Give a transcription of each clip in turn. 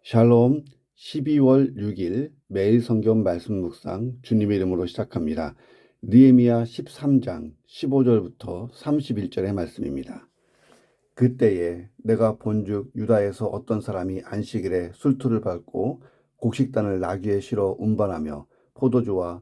샬롬. 12월 6일 매일 성경 말씀 묵상 주님의 이름으로 시작합니다. 느헤미야 13장 15절부터 31절의 말씀입니다. 그때에 내가 본즉 유다에서 어떤 사람이 안식일에 술투를 밟고 곡식단을 나귀에 실어 운반하며 포도와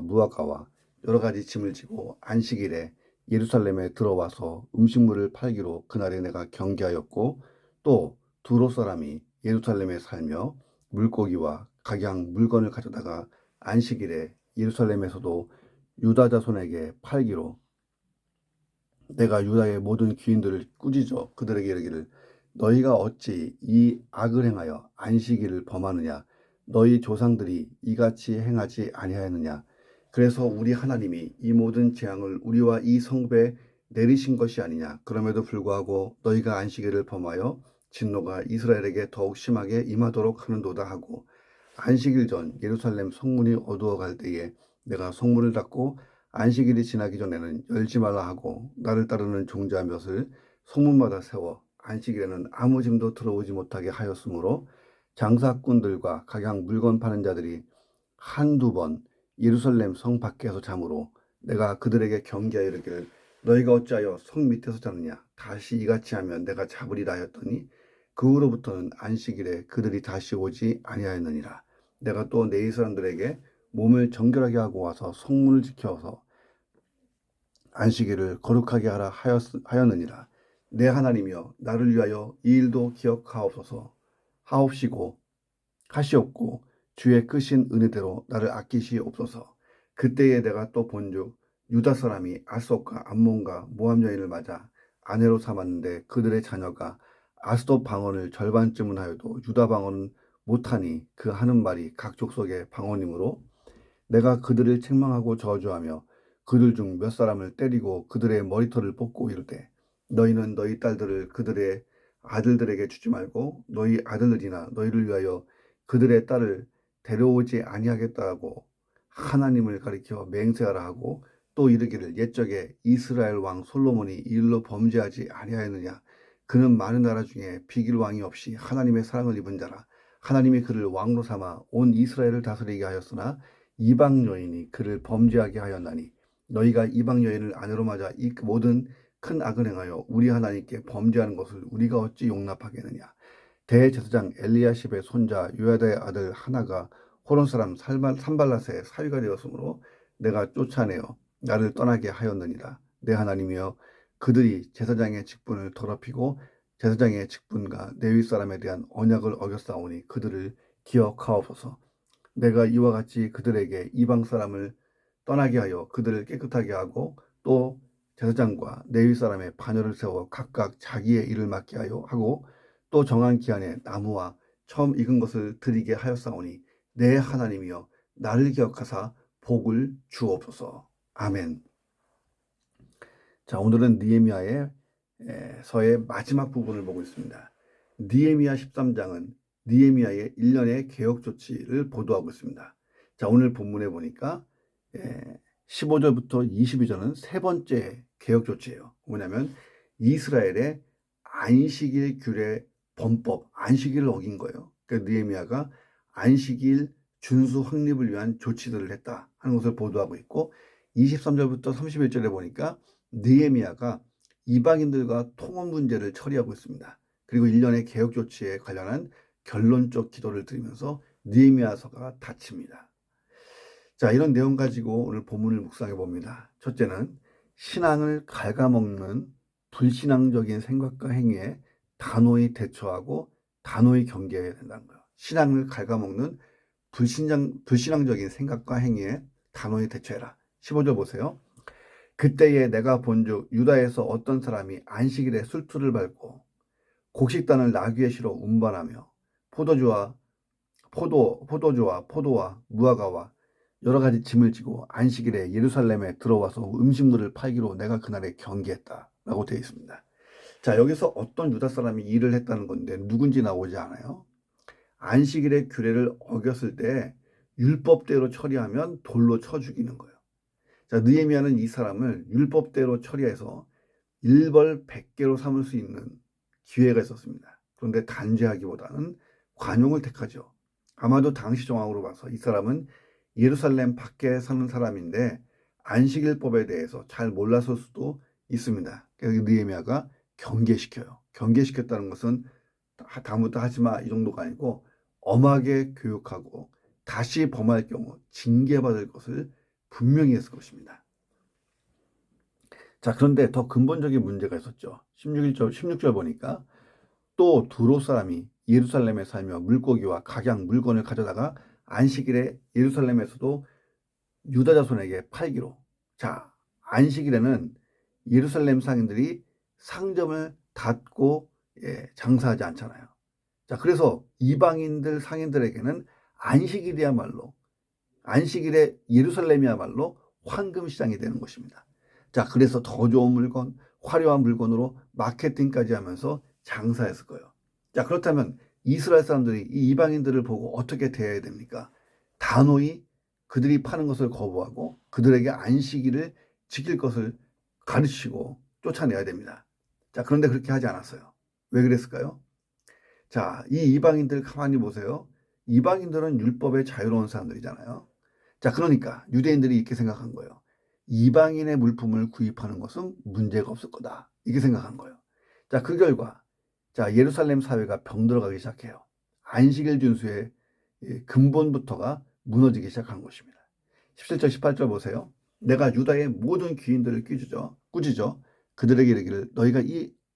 무화과와 여러 가지 짐을 지고 안식일에 예루살렘에 들어와서 음식물을 팔기로 그날에 내가 경계하였고, 또 두로 사람이 예루살렘에 살며 물고기와 각양 물건을 가져다가 안식일에 예루살렘에서도 유다 자손에게 팔기로 내가 유다의 모든 귀인들을 꾸짖어 그들에게 이르기를, 너희가 어찌 이 악을 행하여 안식일을 범하느냐? 너희 조상들이 이같이 행하지 아니하였느냐? 그래서 우리 하나님이 이 모든 재앙을 우리와 이 성읍에 내리신 것이 아니냐? 그럼에도 불구하고 너희가 안식일을 범하여 진노가 이스라엘에게 더욱 심하게 임하도록 하는도다 하고, 안식일 전 예루살렘 성문이 어두워갈 때에 내가 성문을 닫고 안식일이 지나기 전에는 열지 말라 하고, 나를 따르는 종자 몇을 성문마다 세워 안식일에는 아무 짐도 들어오지 못하게 하였으므로 장사꾼들과 각양 물건 파는 자들이 한두 번 예루살렘 성 밖에서 잠으로 내가 그들에게 경계하여 이르기를, 너희가 어찌하여 성 밑에서 자느냐? 다시 이같이 하면 내가 잡으리라 하였더니 그 후로부터는 안식일에 그들이 다시 오지 아니하였느니라. 내가 또 내 사람들에게 몸을 정결하게 하고 와서 성문을 지켜서 안식일을 거룩하게 하라 하였느니라. 내 하나님이여, 나를 위하여 이 일도 기억하옵소서. 하시옵고 주의 크신 은혜대로 나를 아끼시옵소서. 그때에 내가 또 본즉 유다 사람이 아스돗과 암몬과 모함 여인을 맞아 아내로 삼았는데 그들의 자녀가 아스돗 방언을 절반쯤은 하여도 유다 방언은 못하니 그 하는 말이 각 족속의 방언이므로 내가 그들을 책망하고 저주하며 그들 중 몇 사람을 때리고 그들의 머리털을 뽑고 이르되, 너희는 너희 딸들을 그들의 아들들에게 주지 말고 너희 아들들이나 너희를 위하여 그들의 딸을 데려오지 아니하겠다고 하나님을 가리켜 맹세하라 하고, 또 이르기를, 옛적에 이스라엘 왕 솔로몬이 이 일로 범죄하지 아니하였느냐? 그는 많은 나라 중에 비길 왕이 없이 하나님의 사랑을 입은 자라. 하나님이 그를 왕으로 삼아 온 이스라엘을 다스리게 하였으나 이방 여인이 그를 범죄하게 하였나니, 너희가 이방 여인을 아내로 맞아 이 모든 큰 악을 행하여 우리 하나님께 범죄하는 것을 우리가 어찌 용납하겠느냐? 대제사장 엘리야십의 손자 요야다의 아들 하나가 호론 사람 산발랏의 사위가 되었으므로 내가 쫓아내어 나를 떠나게 하였느니라. 내 하나님이여, 그들이 제사장의 직분을 더럽히고 제사장의 직분과 레위 사람에 대한 언약을 어겼사오니 그들을 기억하옵소서. 내가 이와 같이 그들에게 이방 사람을 떠나게 하여 그들을 깨끗하게 하고, 또 제사장과 레위 사람의 반열을 세워 각각 자기의 일을 맡게 하고, 또 정한 기한에 나무와 처음 익은 것을 드리게 하였사오니 내 하나님이여, 나를 기억하사 복을 주옵소서. 아멘. 자, 오늘은 느헤미야의 서의 마지막 부분을 보고 있습니다. 느헤미야 13장은 느헤미야의 1년의 개혁 조치를 보도하고 있습니다. 자, 오늘 본문에 보니까 15절부터 22절은 세 번째 개혁 조치예요. 뭐냐면 이스라엘의 안식일 규례 범법, 안식일을 어긴 거예요. 그러니까 느헤미야가 안식일 준수 확립을 위한 조치들을 했다 하는 것을 보도하고 있고, 23절부터 31절에 보니까 느헤미야가 이방인들과 통혼 문제를 처리하고 있습니다. 그리고 1년의 개혁 조치에 관련한 결론적 기도를 드리면서 느헤미야서가 닫힙니다. 자, 이런 내용 가지고 오늘 본문을 묵상해 봅니다. 첫째는 신앙을 갉아먹는 불신앙적인 생각과 행위에 단호히 대처하고 단호히 경계해야 된다는 거예요. 신앙을 갉아먹는 불신앙적인 생각과 행위에 단호히 대처해라. 15절 보세요. 그때에 내가 본즉 유다에서 어떤 사람이 안식일에 술투를 밟고 곡식단을 나귀에 실어 운반하며 포도와 무화과와 여러 가지 짐을 지고 안식일에 예루살렘에 들어와서 음식물을 팔기로 내가 그날에 경계했다라고 되어 있습니다. 자, 여기서 어떤 유다 사람이 일을 했다는 건데 누군지 나오지 않아요. 안식일의 규례를 어겼을 때 율법대로 처리하면 돌로 쳐 죽이는 거예요. 자, 느헤미야는 이 사람을 율법대로 처리해서 일벌 100개로 삼을 수 있는 기회가 있었습니다. 그런데 단죄하기보다는 관용을 택하죠. 아마도 당시 정황으로 봐서 이 사람은 예루살렘 밖에 사는 사람인데 안식일법에 대해서 잘 몰랐을 수도 있습니다. 그래서 느헤미야가 경계시켜요. 경계시켰다는 것은 다음부터 하지 마 이 정도가 아니고 엄하게 교육하고 다시 범할 경우 징계받을 것을 분명히 했을 것입니다. 자, 그런데 더 근본적인 문제가 있었죠. 16절 보니까 또 두로 사람이 예루살렘에 살며 물고기와 각양 물건을 가져다가 안식일에 예루살렘에서도 유다 자손에게 팔기로. 자, 안식일에는 예루살렘 상인들이 상점을 닫고 장사하지 않잖아요. 자, 그래서 이방인들 상인들에게는 안식일에 예루살렘이야말로 황금 시장이 되는 것입니다. 자, 그래서 더 좋은 물건, 화려한 물건으로 마케팅까지 하면서 장사했을 거예요. 자, 그렇다면 이스라엘 사람들이 이 이방인들을 보고 어떻게 대해야 됩니까? 단호히 그들이 파는 것을 거부하고 그들에게 안식일을 지킬 것을 가르치고 쫓아내야 됩니다. 자, 그런데 그렇게 하지 않았어요. 왜 그랬을까요? 자, 이 이방인들 가만히 보세요. 이방인들은 율법에 자유로운 사람들이잖아요. 자, 그러니까 유대인들이 이렇게 생각한 거예요. 이방인의 물품을 구입하는 것은 문제가 없을 거다. 이렇게 생각한 거예요. 자, 그 결과 자, 예루살렘 사회가 병들어가기 시작해요. 안식일 준수의 근본부터가 무너지기 시작한 것입니다. 17절, 18절 보세요. 내가 유다의 모든 귀인들을 꾸짖어 그들에게 이르기를 너희가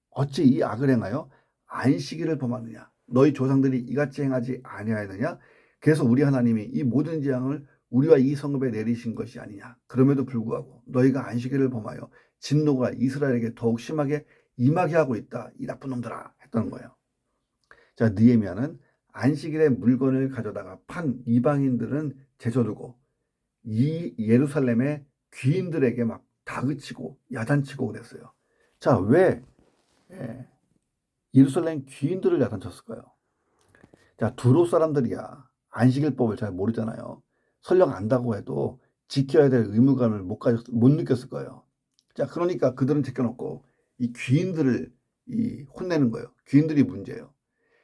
어찌 이 악을 행하여 안식일을 범하느냐? 너희 조상들이 이같이 행하지 아니하였느냐? 그래서 우리 하나님이 이 모든 재앙을 우리와 이 성읍에 내리신 것이 아니냐? 그럼에도 불구하고 너희가 안식일을 범하여 진노가 이스라엘에게 더욱 심하게 임하게 하고 있다. 이 나쁜 놈들아 했던 거예요. 자, 느헤미야는 안식일에 물건을 가져다가 판 이방인들은 제쳐두고 이 예루살렘의 귀인들에게 막 다그치고 야단치고 그랬어요. 자, 왜 예루살렘 귀인들을 야단쳤을까요? 자, 두로 사람들이야 안식일법을 잘 모르잖아요. 설령 안다고 해도 지켜야 될 의무감을 못 느꼈을 거예요. 자, 그러니까 그들은 제껴놓고 이 귀인들을 혼내는 거예요. 귀인들이 문제예요.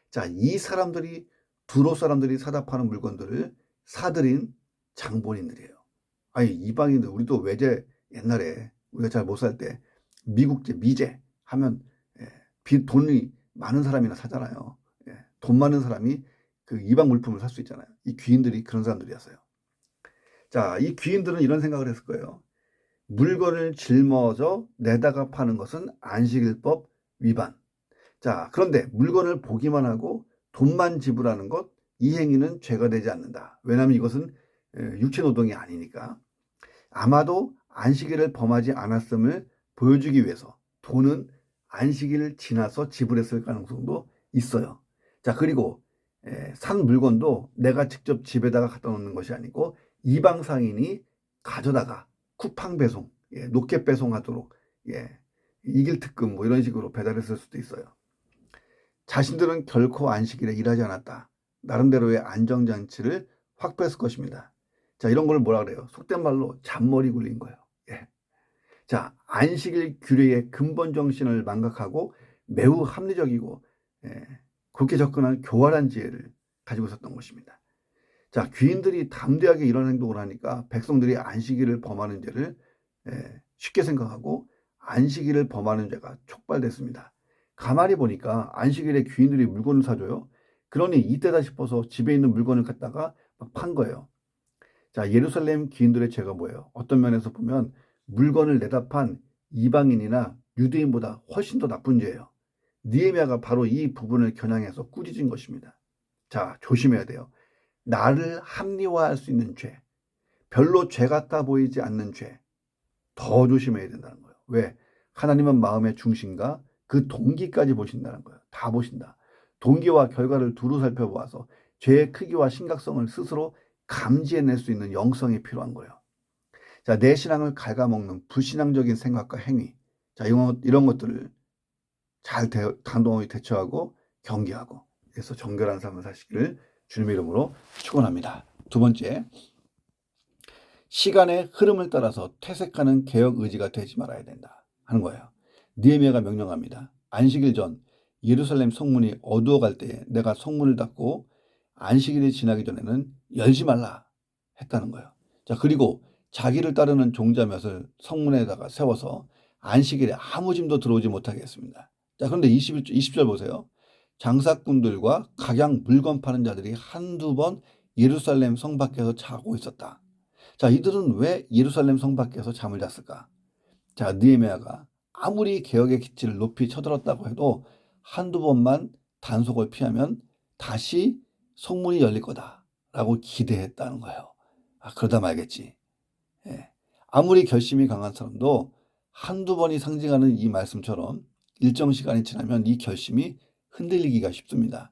자, 이 사람들이 두로 사람들이 사다 파는 물건들을 사들인 장본인들이에요. 아니, 이방인들, 우리도 외제 옛날에 우리가 잘 못 살 때 미국제, 미제 하면 돈이 많은 사람이나 사잖아요. 돈 많은 사람이 그 이방 물품을 살 수 있잖아요. 이 귀인들이 그런 사람들이었어요. 자, 이 귀인들은 이런 생각을 했을 거예요. 물건을 짊어져 내다가 파는 것은 안식일법 위반. 자, 그런데 물건을 보기만 하고 돈만 지불하는 것, 이 행위는 죄가 되지 않는다. 왜냐하면 이것은 육체 노동이 아니니까. 아마도 안식일을 범하지 않았음을 보여주기 위해서 돈은 안식일을 지나서 지불했을 가능성도 있어요. 자, 그리고 산 물건도 내가 직접 집에다가 갖다 놓는 것이 아니고 이방 상인이 가져다가 쿠팡 배송, 로켓 배송하도록 이길 특금 뭐 이런 식으로 배달했을 수도 있어요. 자신들은 결코 안식일에 일하지 않았다. 나름대로의 안정장치를 확보했을 것입니다. 자, 이런 걸 뭐라 그래요? 속된 말로 잔머리 굴린 거예요. 자, 안식일 규례의 근본 정신을 망각하고 매우 합리적이고 그렇게 접근한 교활한 지혜를 가지고 있었던 것입니다. 자, 귀인들이 담대하게 이런 행동을 하니까 백성들이 안식일을 범하는 죄를 쉽게 생각하고 안식일을 범하는 죄가 촉발됐습니다. 가만히 보니까 안식일에 귀인들이 물건을 사줘요. 그러니 이때다 싶어서 집에 있는 물건을 갖다가 막 판 거예요. 자, 예루살렘 귀인들의 죄가 뭐예요? 어떤 면에서 보면 물건을 내다 판 이방인이나 유대인보다 훨씬 더 나쁜 죄예요. 느헤미야가 바로 이 부분을 겨냥해서 꾸짖은 것입니다. 자, 조심해야 돼요. 나를 합리화할 수 있는 죄, 별로 죄 같아 보이지 않는 죄, 더 조심해야 된다는 거예요. 왜? 하나님은 마음의 중심과 그 동기까지 보신다는 거예요. 다 보신다. 동기와 결과를 두루 살펴보아서 죄의 크기와 심각성을 스스로 감지해낼 수 있는 영성이 필요한 거예요. 자, 내 신앙을 갉아먹는 불신앙적인 생각과 행위, 자, 이런 것들을 잘 단호히 대처하고 경계하고, 그래서 정결한 삶을 사시기를 주님의 이름으로 축원합니다. 두 번째, 시간의 흐름을 따라서 퇴색하는 개혁 의지가 되지 말아야 된다 하는 거예요. 느헤미야가 명령합니다. 안식일 전 예루살렘 성문이 어두워갈 때에 내가 성문을 닫고 안식일이 지나기 전에는 열지 말라 했다는 거예요. 자, 그리고 자기를 따르는 종자몇을 성문에다가 세워서 안식일에 아무 짐도 들어오지 못하게 했습니다. 자, 그런데 20절 보세요. 장사꾼들과 각양 물건 파는 자들이 한두 번 예루살렘 성 밖에서 자고 있었다. 자, 이들은 왜 예루살렘 성 밖에서 잠을 잤을까? 자, 느헤미야가 아무리 개혁의 기치를 높이 쳐들었다고 해도 한두 번만 단속을 피하면 다시 성문이 열릴 거다라고 기대했다는 거예요. 그러다 말겠지. 예. 아무리 결심이 강한 사람도 한두 번이 상징하는 이 말씀처럼 일정 시간이 지나면 이 결심이 흔들리기가 쉽습니다.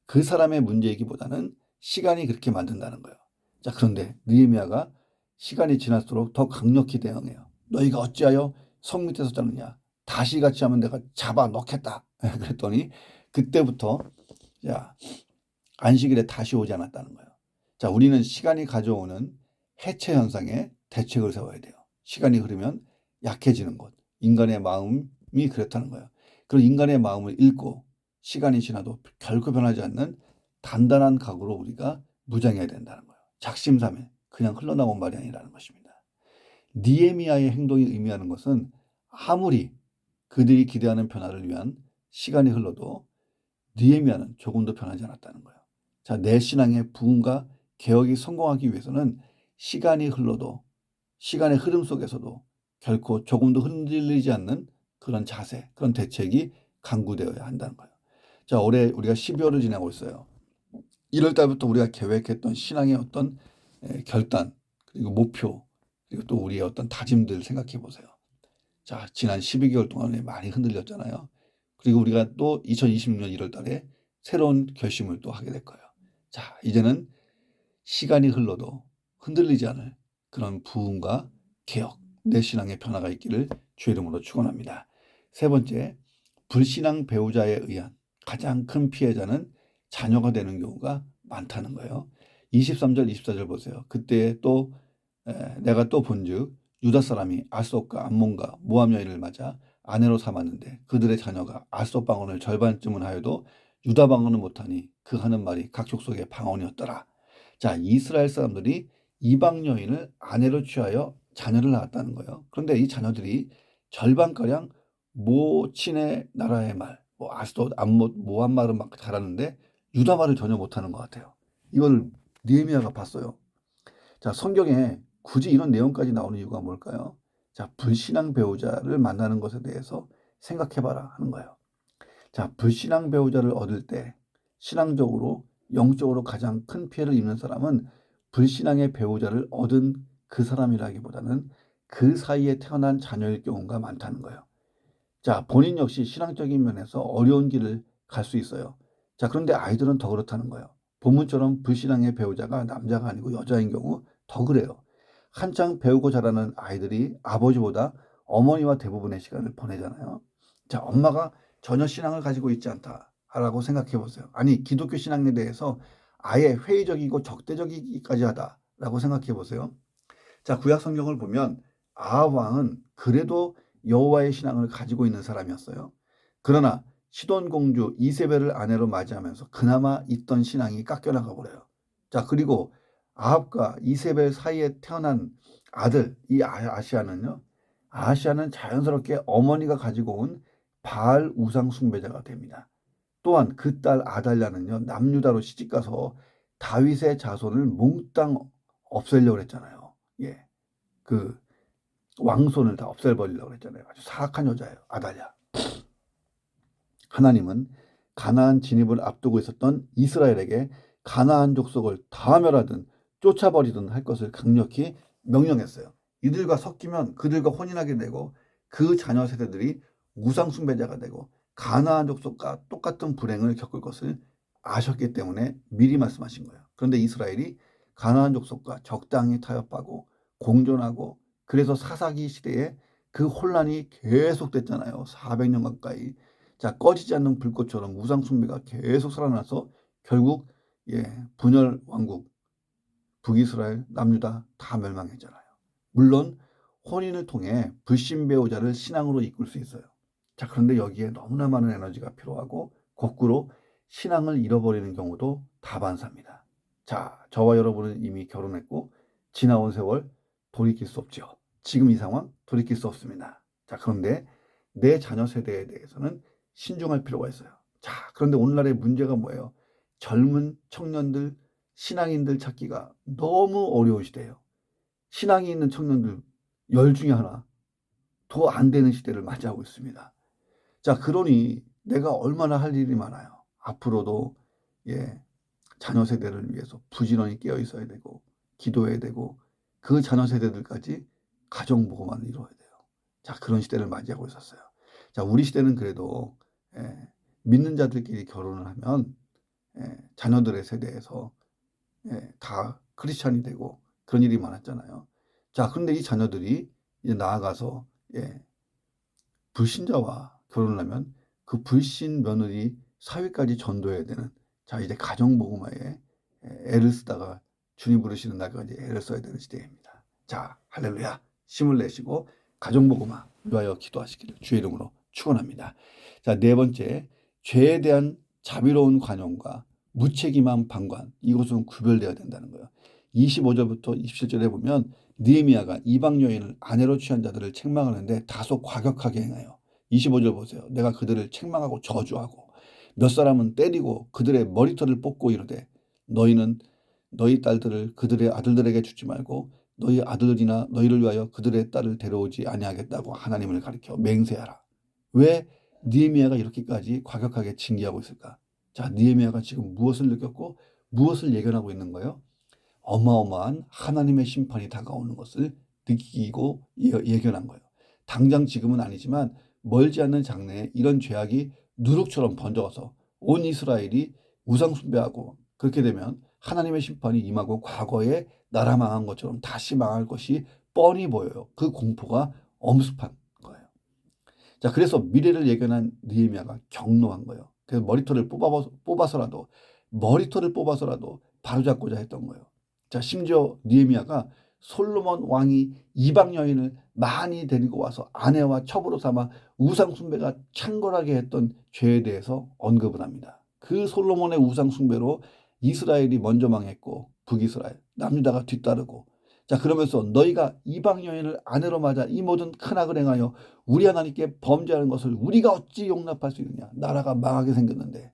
그 사람의 문제이기보다는 시간이 그렇게 만든다는 거예요. 자, 그런데 느헤미야가 시간이 지날수록 더 강력히 대응해요. 너희가 어찌하여 성 밑에서 자느냐? 다시 같이 하면 내가 잡아 넣겠다. 그랬더니 그때부터 자, 안식일에 다시 오지 않았다는 거예요. 자, 우리는 시간이 가져오는 해체 현상에 대책을 세워야 돼요. 시간이 흐르면 약해지는 것. 인간의 마음이 그렇다는 거예요. 그리고 인간의 마음을 읽고 시간이 지나도 결코 변하지 않는 단단한 각오로 우리가 무장해야 된다는 거예요. 작심삼일, 그냥 흘러나온 말이 아니라는 것입니다. 느헤미야의 행동이 의미하는 것은 아무리 그들이 기대하는 변화를 위한 시간이 흘러도 느헤미야는 조금도 변하지 않았다는 거예요. 자, 내 신앙의 부흥과 개혁이 성공하기 위해서는 시간이 흘러도 시간의 흐름 속에서도 결코 조금도 흔들리지 않는 그런 자세, 그런 대책이 강구되어야 한다는 거예요. 자, 올해 우리가 12월을 지나고 있어요. 1월 달부터 우리가 계획했던 신앙의 어떤 결단, 그리고 목표, 그리고 또 우리의 어떤 다짐들 생각해 보세요. 자, 지난 12개월 동안에 많이 흔들렸잖아요. 그리고 우리가 또 2026년 1월 달에 새로운 결심을 또 하게 될 거예요. 자, 이제는 시간이 흘러도 흔들리지 않을 그런 부흥과 개혁, 내 신앙의 변화가 있기를 주의 이름으로 축원합니다. 세 번째, 불신앙 배우자에 의한 가장 큰 피해자는 자녀가 되는 경우가 많다는 거예요. 23절, 24절 보세요. 그때 또 내가 또 본즉 유다 사람이 아속과 암몬과 모압 여인을 맞아 아내로 삼았는데 그들의 자녀가 아속 방언을 절반쯤은 하여도 유다 방언은 못하니 그 하는 말이 각 족속의 방언이었더라. 자, 이스라엘 사람들이 이방 여인을 아내로 취하여 자녀를 낳았다는 거예요. 그런데 이 자녀들이 절반가량 모친의 나라의 말, 뭐 아스돗, 암못, 모압 말은 막 잘하는데 유다 말을 전혀 못하는 것 같아요. 이걸 느헤미야가 봤어요. 자, 성경에 굳이 이런 내용까지 나오는 이유가 뭘까요? 자, 불신앙 배우자를 만나는 것에 대해서 생각해봐라 하는 거예요. 자, 불신앙 배우자를 얻을 때 신앙적으로, 영적으로 가장 큰 피해를 입는 사람은 불신앙의 배우자를 얻은 그 사람이라기보다는 그 사이에 태어난 자녀일 경우가 많다는 거예요. 자, 본인 역시 신앙적인 면에서 어려운 길을 갈 수 있어요. 자, 그런데 아이들은 더 그렇다는 거예요. 본문처럼 불신앙의 배우자가 남자가 아니고 여자인 경우 더 그래요. 한창 배우고 자라는 아이들이 아버지보다 어머니와 대부분의 시간을 보내잖아요. 자, 엄마가 전혀 신앙을 가지고 있지 않다라고 생각해 보세요. 아니, 기독교 신앙에 대해서 아예 회의적이고 적대적이기까지 하다라고 생각해 보세요. 자, 구약 성경을 보면 아합 왕은 그래도 여호와의 신앙을 가지고 있는 사람이었어요. 그러나 시돈 공주 이세벨을 아내로 맞이하면서 그나마 있던 신앙이 깎여나가 버려요. 자, 그리고 아합과 이세벨 사이에 태어난 아들 이 아시아는요. 아시아는 자연스럽게 어머니가 가지고 온 바알 우상 숭배자가 됩니다. 또한 그 딸 아달랴는요. 남유다로 시집가서 다윗의 자손을 몽땅 없애려고 했잖아요. 예. 그 왕손을 다 없애버리려고 했잖아요. 아주 사악한 여자예요. 아달랴. 하나님은 가나안 진입을 앞두고 있었던 이스라엘에게 가나안 족속을 다 멸하든 쫓아버리든 할 것을 강력히 명령했어요. 이들과 섞이면 그들과 혼인하게 되고 그 자녀 세대들이 우상 숭배자가 되고 가나안 족속과 똑같은 불행을 겪을 것을 아셨기 때문에 미리 말씀하신 거예요. 그런데 이스라엘이 가나안 족속과 적당히 타협하고 공존하고 그래서 사사기 시대에 그 혼란이 계속됐잖아요. 400년 가까이. 자, 꺼지지 않는 불꽃처럼 우상 숭배가 계속 살아나서 결국 분열 왕국 북이스라엘 남유다 다 멸망했잖아요. 물론 혼인을 통해 불신 배우자를 신앙으로 이끌 수 있어요. 자, 그런데 여기에 너무나 많은 에너지가 필요하고 거꾸로 신앙을 잃어버리는 경우도 다반사입니다. 자, 저와 여러분은 이미 결혼했고 지나온 세월 돌이킬 수 없죠. 지금 이 상황 돌이킬 수 없습니다. 자, 그런데 내 자녀 세대에 대해서는 신중할 필요가 있어요. 자, 그런데 오늘날의 문제가 뭐예요? 젊은 청년들, 신앙인들 찾기가 너무 어려운 시대예요. 신앙이 있는 청년들 10 중에 하나 더 안 되는 시대를 맞이하고 있습니다. 자, 그러니 내가 얼마나 할 일이 많아요. 앞으로도 자녀 세대를 위해서 부지런히 깨어 있어야 되고 기도해야 되고 그 자녀 세대들까지 가정 보고만 이루어야 돼요. 자, 그런 시대를 맞이하고 있었어요. 자, 우리 시대는 그래도 믿는 자들끼리 결혼을 하면 자녀들의 세대에서 다 크리스찬이 되고 그런 일이 많았잖아요. 자, 그런데 이 자녀들이 이제 나아가서 불신자와 결혼을 하면 그 불신 며느리 사위까지 전도해야 되는, 자, 이제 가정복음화에 애를 쓰다가 주님 부르시는 날까지 애를 써야 되는 시대입니다. 자, 할렐루야. 힘을 내시고 가정복음화 위하여 기도하시기를 주의 이름으로 축원합니다. 자, 네 번째, 죄에 대한 자비로운 관용과 무책임한 방관, 이것은 구별되어야 된다는 거예요. 25절부터 27절에 보면 느헤미야가 이방 여인을 아내로 취한 자들을 책망하는데 다소 과격하게 행하여 25절 보세요. 내가 그들을 책망하고 저주하고 몇 사람은 때리고 그들의 머리털을 뽑고 이르되 너희는 너희 딸들을 그들의 아들들에게 주지 말고 너희 아들이나 너희를 위하여 그들의 딸을 데려오지 아니하겠다고 하나님을 가리켜 맹세하라. 왜 느헤미야가 이렇게까지 과격하게 징계하고 있을까? 자, 느헤미야가 지금 무엇을 느꼈고 무엇을 예견하고 있는 거예요? 어마어마한 하나님의 심판이 다가오는 것을 느끼고 예견한 거예요. 당장 지금은 아니지만 멀지 않는 장래에 이런 죄악이 누룩처럼 번져서 온 이스라엘이 우상 숭배하고 그렇게 되면 하나님의 심판이 임하고 과거에 나라 망한 것처럼 다시 망할 것이 뻔히 보여요. 그 공포가 엄습한 거예요. 자, 그래서 미래를 예견한 느헤미야가 경노한 거예요. 그래서 머리털을 뽑아서라도 바로잡고자 했던 거예요. 자, 심지어 느헤미야가 솔로몬 왕이 이방 여인을 많이 데리고 와서 아내와 첩으로 삼아 우상 숭배가 창궐하게 했던 죄에 대해서 언급을 합니다. 그 솔로몬의 우상 숭배로 이스라엘이 먼저 망했고 북이스라엘, 남유다가 뒤따르고, 자, 그러면서 너희가 이방 여인을 아내로 맞아 이 모든 큰 악을 행하여 우리 하나님께 범죄하는 것을 우리가 어찌 용납할 수 있느냐. 나라가 망하게 생겼는데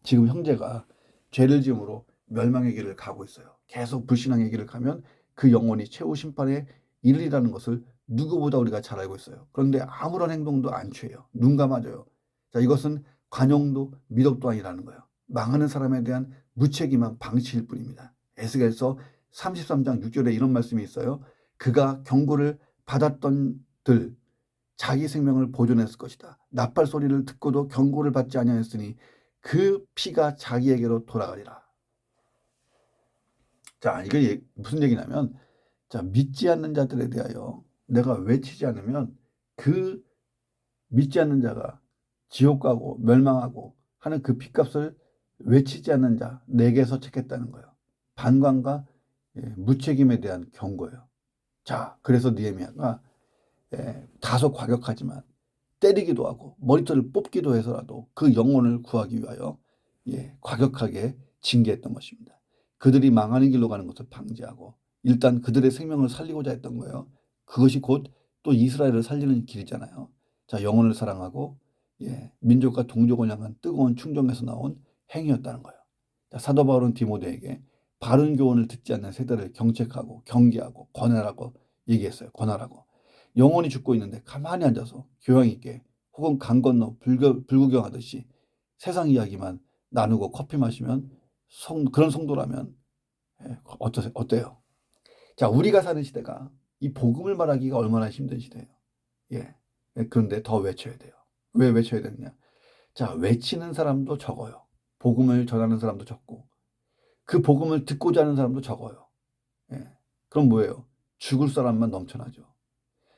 지금 형제가 죄를 지음으로 멸망의 길을 가고 있어요. 계속 불신앙의 길을 가면 그 영혼이 최후 심판에 이르리라는 것을 누구보다 우리가 잘 알고 있어요. 그런데 아무런 행동도 안 취해요. 눈 감아줘요. 자, 이것은 관용도 미덕도 아니라는 거예요. 망하는 사람에 대한 무책임한 방치일 뿐입니다. 에스겔서 33장 6절에 이런 말씀이 있어요. 그가 경고를 받았던들 자기 생명을 보존했을 것이다. 나팔 소리를 듣고도 경고를 받지 아니하였으니 그 피가 자기에게로 돌아가리라. 자, 이게 무슨 얘기냐면, 자, 믿지 않는 자들에 대하여 내가 외치지 않으면 그 믿지 않는 자가 지옥 가고 멸망하고 하는 그 핏값을 외치지 않는 자 내게서 찾겠다는 거예요. 반관과 무책임에 대한 경고예요. 자, 그래서 느헤미야가 다소 과격하지만 때리기도 하고 머리털을 뽑기도 해서라도 그 영혼을 구하기 위하여 과격하게 징계했던 것입니다. 그들이 망하는 길로 가는 것을 방지하고 일단 그들의 생명을 살리고자 했던 거예요. 그것이 곧 또 이스라엘을 살리는 길이잖아요. 자, 영혼을 사랑하고 민족과 동족을 향한 뜨거운 충정에서 나온 행위였다는 거예요. 자, 사도 바울은 디모데에게 바른 교훈을 듣지 않는 세대를 경책하고 경계하고 권하라고 얘기했어요. 권하라고. 영혼이 죽고 있는데 가만히 앉아서 교양 있게 혹은 강 건너 불구경하듯이 세상 이야기만 나누고 커피 마시면 그런 성도라면 어때요? 자, 우리가 사는 시대가 이 복음을 말하기가 얼마나 힘든 시대예요. 그런데 더 외쳐야 돼요. 왜 외쳐야 되느냐? 자, 외치는 사람도 적어요. 복음을 전하는 사람도 적고 그 복음을 듣고자 하는 사람도 적어요. 그럼 뭐예요? 죽을 사람만 넘쳐나죠.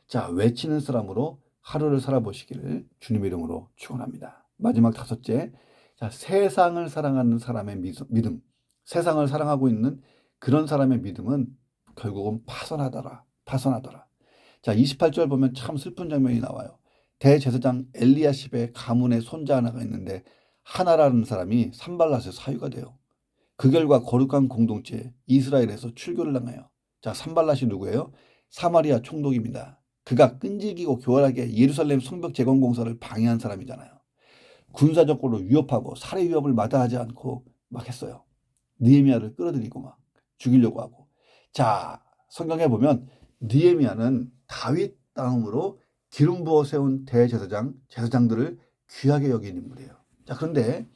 자, 외치는 사람으로 하루를 살아보시기를 주님의 이름으로 축원합니다. 마지막 다섯째, 자, 세상을 사랑하는 사람의 믿음, 세상을 사랑하고 있는 그런 사람의 믿음은 결국은 파선하더라. 자, 28절 보면 참 슬픈 장면이 나와요. 대제사장 엘리야십의 가문의 손자 하나가 있는데 하나라는 사람이 산발랏의 사유가 돼요. 그 결과 거룩한 공동체 이스라엘에서 출교를 당해요. 자, 산발랏이 누구예요? 사마리아 총독입니다. 그가 끈질기고 교활하게 예루살렘 성벽 재건 공사를 방해한 사람이잖아요. 군사적으로 위협하고 살해 위협을 마다하지 않고 막 했어요. 느헤미야를 끌어들이고 막 죽이려고 하고. 자, 성경에 보면 느헤미야는 다윗 다음으로 기름 부어 세운 제사장들을 귀하게 여긴 인물이에요. 자, 그런데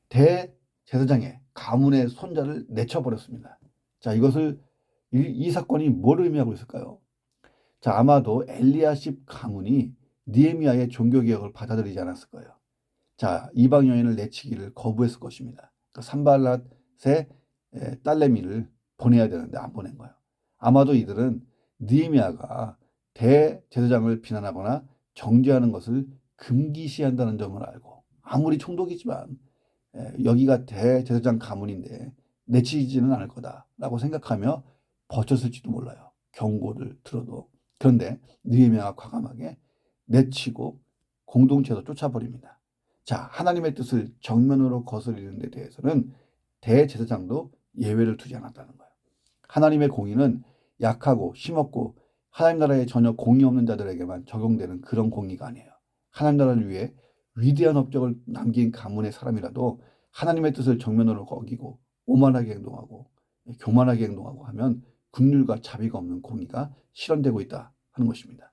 대제사장의 가문의 손자를 내쳐버렸습니다. 자, 이 사건이 뭘 의미하고 있을까요? 자, 아마도 엘리야십 가문이 느헤미야의 종교개혁을 받아들이지 않았을 거예요. 자, 이방 여인을 내치기를 거부했을 것입니다. 산발랏의 딸내미를 보내야 되는데 안 보낸 거예요. 아마도 이들은 느헤미야가 대제사장을 비난하거나 정죄하는 것을 금기시한다는 점을 알고, 아무리 총독이지만 여기가 대제사장 가문인데 내치지는 않을 거다라고 생각하며 버텼을지도 몰라요. 경고를 들어도. 그런데 느헤미야가 과감하게 내치고 공동체에서 쫓아버립니다. 자, 하나님의 뜻을 정면으로 거스르는 데 대해서는 대제사장도 예외를 두지 않았다는 거예요. 하나님의 공의는 약하고 힘없고 하나님 나라에 전혀 공의 없는 자들에게만 적용되는 그런 공의가 아니에요. 하나님 나라를 위해 위대한 업적을 남긴 가문의 사람이라도 하나님의 뜻을 정면으로 어기고 오만하게 행동하고 교만하게 행동하고 하면 긍휼과 자비가 없는 공의가 실현되고 있다 하는 것입니다.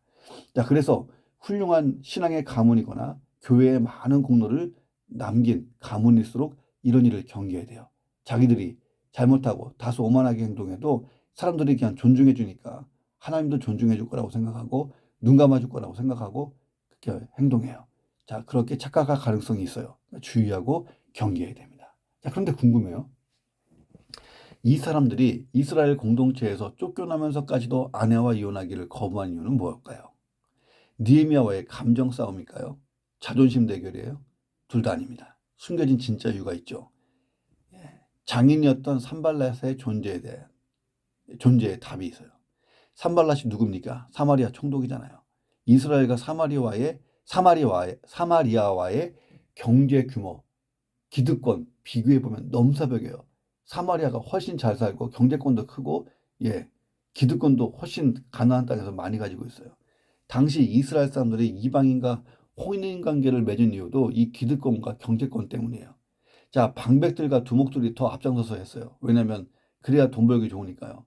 자, 그래서 훌륭한 신앙의 가문이거나 교회에 많은 공로를 남긴 가문일수록 이런 일을 경계해야 돼요. 자기들이 잘못하고 다소 오만하게 행동해도 사람들이 그냥 존중해 주니까 하나님도 존중해 줄 거라고 생각하고 눈 감아 줄 거라고 생각하고 그렇게 행동해요. 자, 그렇게 착각할 가능성이 있어요. 주의하고 경계해야 됩니다. 자, 그런데 궁금해요. 이 사람들이 이스라엘 공동체에서 쫓겨나면서까지도 아내와 이혼하기를 거부한 이유는 무엇일까요? 느헤미야와의 감정 싸움일까요? 자존심 대결이에요? 둘 다 아닙니다. 숨겨진 진짜 이유가 있죠. 장인이었던 산발랏의 존재에 답이 있어요. 산발랏이 누굽니까? 사마리아 총독이잖아요. 이스라엘과 사마리아와의 경제 규모, 기득권 비교해 보면 넘사벽이에요. 사마리아가 훨씬 잘 살고 경제권도 크고 기득권도 훨씬 가나안 땅에서 많이 가지고 있어요. 당시 이스라엘 사람들이 이방인과 혼인 관계를 맺은 이유도 이 기득권과 경제권 때문이에요. 자, 방백들과 두목들이 더 앞장서서 했어요. 왜냐하면 그래야 돈 벌기 좋으니까요.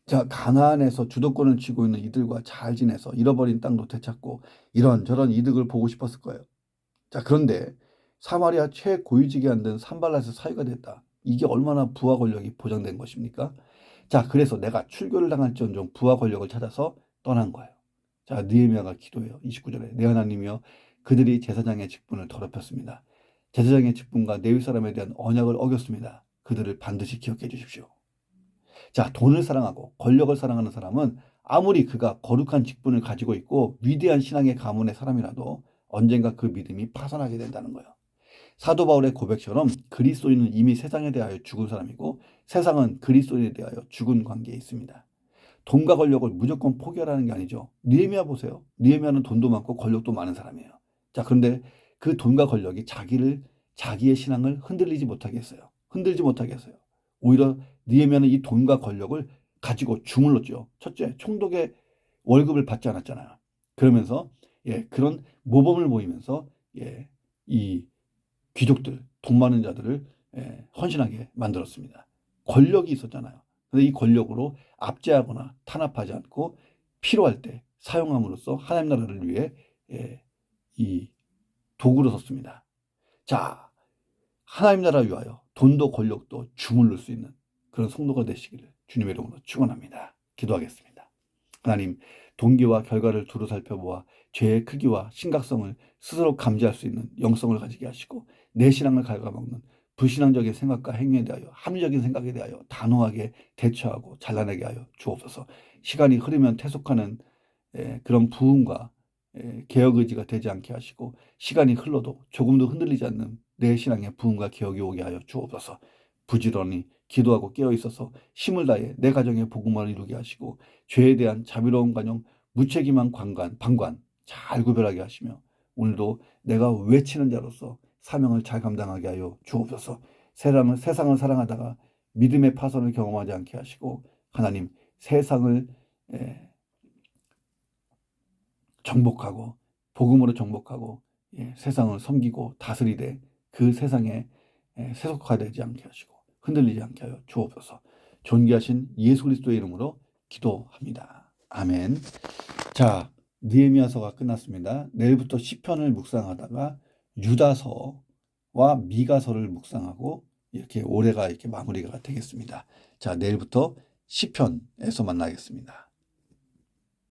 자, 가나안에서 주도권을 쥐고 있는 이들과 잘 지내서 잃어버린 땅도 되찾고 이런저런 이득을 보고 싶었을 거예요. 자, 그런데 사마리아 최고위직에 앉은 산발랏의 사유가 됐다. 이게 얼마나 부하 권력이 보장된 것입니까? 자, 그래서 내가 출교를 당할지언정 부하 권력을 찾아서 떠난 거예요. 자, 느헤미야가 기도해요. 29절에 내 하나님이여 그들이 제사장의 직분을 더럽혔습니다. 제사장의 직분과 레위 사람에 대한 언약을 어겼습니다. 그들을 반드시 기억해 주십시오. 자, 돈을 사랑하고 권력을 사랑하는 사람은 아무리 그가 거룩한 직분을 가지고 있고 위대한 신앙의 가문의 사람이라도 언젠가 그 믿음이 파산하게 된다는 거예요. 사도 바울의 고백처럼 그리스도인은 이미 세상에 대하여 죽은 사람이고 세상은 그리스도인에 대하여 죽은 관계에 있습니다. 돈과 권력을 무조건 포기하라는 게 아니죠. 느헤미야 보세요. 느헤미야는 돈도 많고 권력도 많은 사람이에요. 자, 그런데 그 돈과 권력이 자기의 신앙을 흔들리지 못하게 했어요. 흔들지 못하게 했어요. 오히려 느헤미야는 이 돈과 권력을 가지고 주물렀죠. 첫째, 총독의 월급을 받지 않았잖아요. 그러면서 그런 모범을 보이면서 이 귀족들, 돈 많은 자들을 헌신하게 만들었습니다. 권력이 있었잖아요. 그런데 이 권력으로 압제하거나 탄압하지 않고 필요할 때 사용함으로써 하나님 나라를 위해 이 도구로 섰습니다. 자, 하나님 나라 위하여 돈도 권력도 주물를 수 있는 그런 성도가 되시기를 주님의 이름으로 축원합니다. 기도하겠습니다. 하나님, 동기와 결과를 두루 살펴보아 죄의 크기와 심각성을 스스로 감지할 수 있는 영성을 가지게 하시고 내 신앙을 갉아먹는 불신앙적인 생각과 행위에 대하여 합리적인 생각에 대하여 단호하게 대처하고 잘라내게 하여 주옵소서. 시간이 흐르면 퇴속하는 그런 부흥과 개혁 의지가 되지 않게 하시고 시간이 흘러도 조금도 흔들리지 않는 내 신앙의 부흥과 개혁이 오게 하여 주옵소서. 부지런히 기도하고 깨어 있어서 힘을 다해 내 가정의 복음을 이루게 하시고 죄에 대한 자비로운 관용, 무책임한 방관 잘 구별하게 하시며 오늘도 내가 외치는 자로서 사명을 잘 감당하게 하여 주옵소서. 세상을 사랑하다가 믿음의 파선을 경험하지 않게 하시고, 하나님, 세상을 정복하고 복음으로 정복하고 세상을 섬기고 다스리되 그 세상에 세속화되지 않게 하시고 흔들리지 않게 하여 주옵소서. 존귀하신 예수 그리스도의 이름으로 기도합니다. 아멘. 자, 느헤미야서가 끝났습니다. 내일부터 시편을 묵상하다가 유다서와 미가서를 묵상하고 이렇게 올해가 이렇게 마무리가 되겠습니다. 자, 내일부터 시편에서 만나겠습니다.